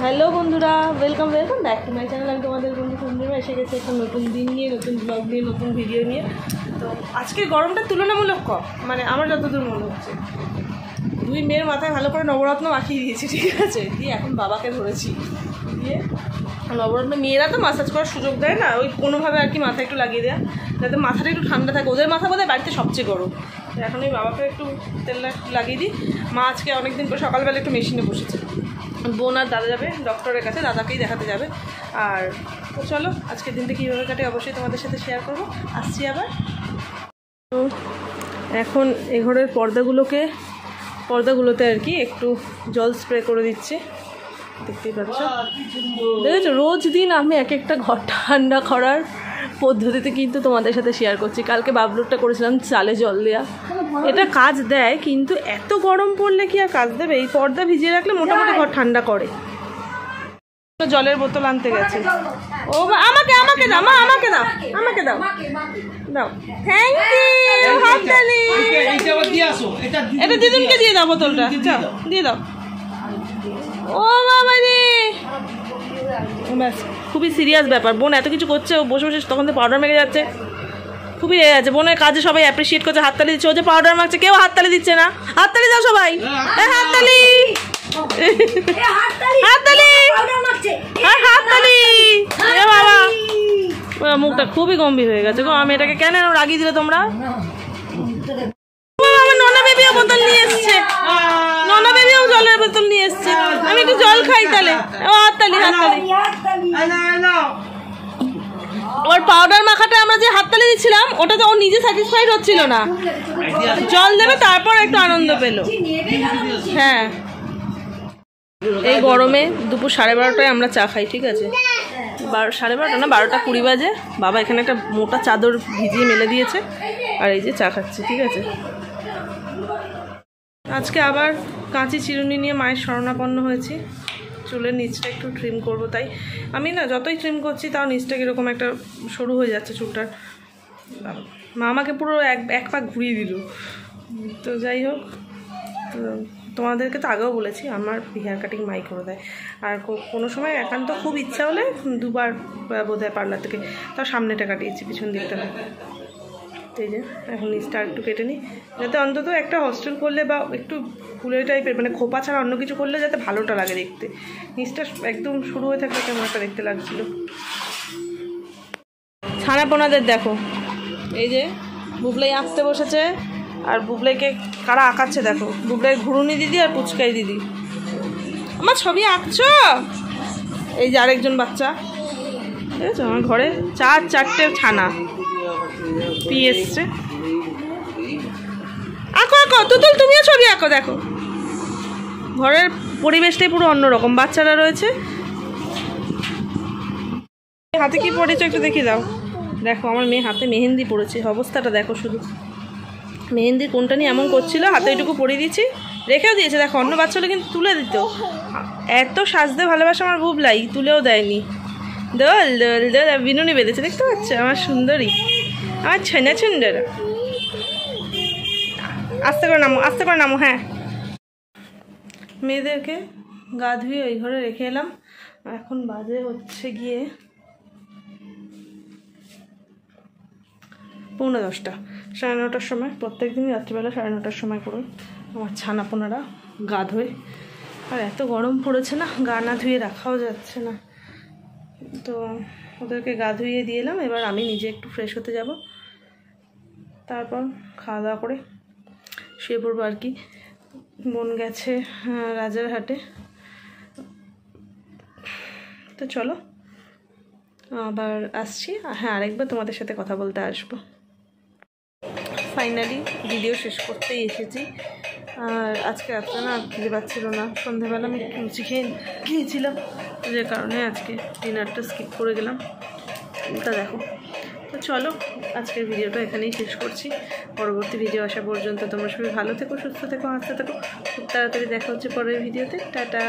Hello বন্ধুরা, welcome back to my channel. আমি তোমাদের বন্ধু সঞ্জয় এসে গেছে একটা নতুন দিন নিয়ে, নতুন ব্লগ নিয়ে, নতুন ভিডিও নিয়ে। তো আজকে গরমটা তুলনামূলক কম, মানে আমার যতদূর মনে হচ্ছে। দুই মেয়ের মাথায় ভালো করে নবরত্ন মাখিয়ে দিয়েছি, ঠিক আছে, দিয়ে এখন বাবাকে ধরেছি, দিয়ে নবরত্ন মেয়েরা তো মাসাজ করার সুযোগ দেয় না, ওই কোনোভাবে আর কি মাথায় একটু লাগিয়ে দেয় যাতে মাথাটা একটু ঠান্ডা থাকে। ওদের মাথা বোধহয় বাড়িতে সবচেয়ে গরম। এখন এই বাবাকে একটু তেল লাগিয়ে দিই। মা আজকে অনেকদিন পর সকালবেলা একটু মেশিনে বসেছে। বোন আর দাদা যাবে ডক্টরের কাছে, দাদাকেই দেখাতে যাবে। আর তো চলো আজকের দিনটা কীভাবে কাটে অবশ্যই তোমাদের সাথে শেয়ার করবো। আসছি আবার। তো এখন এই ঘরের পর্দাগুলোতে আর কি একটু জল স্প্রে করে দিচ্ছে, দেখতেই পাচ্ছ। দেখেছো, রোজ দিন আমি এক একটা ঘর ঠান্ডা করার পদ্ধতিতে কিন্তু তোমাদের সাথে শেয়ার করছি। কালকে বাবলুরটা করেছিলাম চালে জল দেওয়া, এটা কাজ দেয়, কিন্তু এত গরম পড়লে কি আর কাজ দেবে? এই পর্দা ভিজিয়ে রাখলে মোটামুটি ঘর ঠান্ডা করে। জলের বোতল আনতে গেছে ও, আমাকে দাও মা, আমাকে দাও দাও, থ্যাংক ইউ। হাততালি। এটা দিদুনকে দিয়ে দাও বোতলটা, দিয়ে দাও। ও বাবা রে, ব্যাস, খুবই সিরিয়াস ব্যাপার। বোন এত কিছু করছে, ও বসে বসে তখন তো পাউডার মেখে যাচ্ছে, খুবই রেগে যাচ্ছে। বোনের কাজে সবাই অ্যাপ্রিসিয়েট করছে, হাততালি দিচ্ছে। ও যে পাউডার মাখছে, কেউ হাততালি দিচ্ছে না। হাততালি দাও সবাই, হাততালি হাততালি হাততালি। এ বাবা, মুখটা খুবই গম্ভীর হয়ে গেছে গো। আমি এটাকে কেন রাগিয়ে দিলে তোমরা? আমার ননা বেবিও বোতল নিয়ে এসছে, ননা বেবিও জলের বোতল নিয়ে এসছে। আমি একটু জল খাই তাহলে। হাততালি হাততালি। ওর পাউডার মাখাটা আমরা যে হাততালি দিচ্ছিলাম, ওটা তো ও নিজে স্যাটিসফাইড হচ্ছিল না। জল দেবে তারপর একটু আনন্দ পেল। হ্যাঁ, এই গরমে দুপুর 12:30টায় আমরা চা খাই, ঠিক আছে। 12:30 না, 12:20 বাজে। বাবা এখানে একটা মোটা চাদর ভিজিয়ে মেলে দিয়েছে, আর এই যে চা খাচ্ছি, ঠিক আছে। আজকে আবার কাঁচি চিরুনি নিয়ে মায়ের শরণাপন্ন হয়েছি। চুলের নিচটা একটু ট্রিম করবো, তাই আমি না যতই ট্রিম করছি তাও নিচটা কীরকম একটা সরু হয়ে যাচ্ছে চুলটার। মা আমাকে পুরো এক পাক ঘুরিয়ে দিল। তো যাই হোক, তো তোমাদেরকে তো আগেও বলেছি আমার হেয়ার কাটিং মাই করে দেয়। আর কোনো সময় একান্ত খুব ইচ্ছা হলে 2বার বোধহয় পার্লার থেকে, তাও সামনেটা কাটিয়েছি, পিছন দিকটা না। এই যে এখন নিচটা একটু কেটে নিই, যাতে অন্তত একটা হস্টেল করলে বা একটু ফুলে টাইপের, মানে খোপা ছাড়া অন্য কিছু করলে যাতে ভালোটা লাগে দেখতে। নিচটা একদম শুরু হয়ে থাকলে কেমন একটা দেখতে লাগছিল। ছানাপোনাদের দেখো, এই যে বুবলাই আঁকতে বসেছে, আর বুবলাইকে কারা আঁকাচ্ছে দেখো। বুবলাই ঘুরুনি দিদি আর পুচকাই দিদি। আমার ছবি আঁকছো? এই যে আরেকজন বাচ্চা, ঠিক আছে। আমার ঘরে 4 ছানা পেয়ে এসছে। আঁকো তুতুল, তুমিও ছবি আঁকো। দেখো ঘরের পরিবেশটাই পুরো অন্যরকম, বাচ্চারা রয়েছে। হাতে কি পড়েছে একটু দেখিয়ে দাও। দেখো আমার মেয়ে হাতে মেহেন্দি পড়েছে, অবস্থাটা দেখো শুধু। মেহেন্দির কোনটা নিয়ে এমন করছিল, হাতে এইটুকু পরিয়ে দিয়েছি, রেখেও দিয়েছে। দেখো অন্য বাচ্চা হলে কিন্তু তুলে দিত। এত সাজতে ভালোবাসে আমার বুবলাই, তুলেও দেয়নি। দোল দোল দোল, বিনুনি বেঁধেছে, দেখতে পাচ্ছ আমার সুন্দরী, আমার ছেনা সুন্দর। আস্তে করে নামো। হ্যাঁ, মেয়েদেরকে গা ধুয়ে ওই ঘরে রেখে এলাম। এখন বাজে হচ্ছে গিয়ে 9:45, 9:30 সময়। প্রত্যেক দিনই রাত্রিবেলা 9:30 সময় করে আমার ছানাপোনারা গা ধোয়। আর এত গরম পড়েছে না, গা না ধুয়ে রাখাও যাচ্ছে না। তো ওদেরকে গা ধুইয়ে দিয়ে এলাম। এবার আমি নিজে একটু ফ্রেশ হতে যাব, তারপর খাওয়া দাওয়া করে শুয়ে পড়বো আর কি। বোন গেছে রাজারহাটে। তো চলো আবার আসছি। হ্যাঁ, আরেকবার তোমাদের সাথে কথা বলতে আসবো। ফাইনালি ভিডিও শেষ করতেই এসেছি। আর আজকে রাত্রে না খেতে পাচ্ছিল না, সন্ধ্যাবেলা আমি একটু লুচি খেয়েছিলাম, যে কারণে আজকে ডিনারটা স্কিপ করে গেলাম। ওটা দেখো। তো চলো আজকের ভিডিওটা এখানেই শেষ করছি। পরবর্তী ভিডিও আসা পর্যন্ত তোমরা সবাই ভালো থেকো, সুস্থ থেকো, হাসতে থেকো। খুব তাড়াতাড়ি দেখা হচ্ছে পরের ভিডিওতে। টাটা।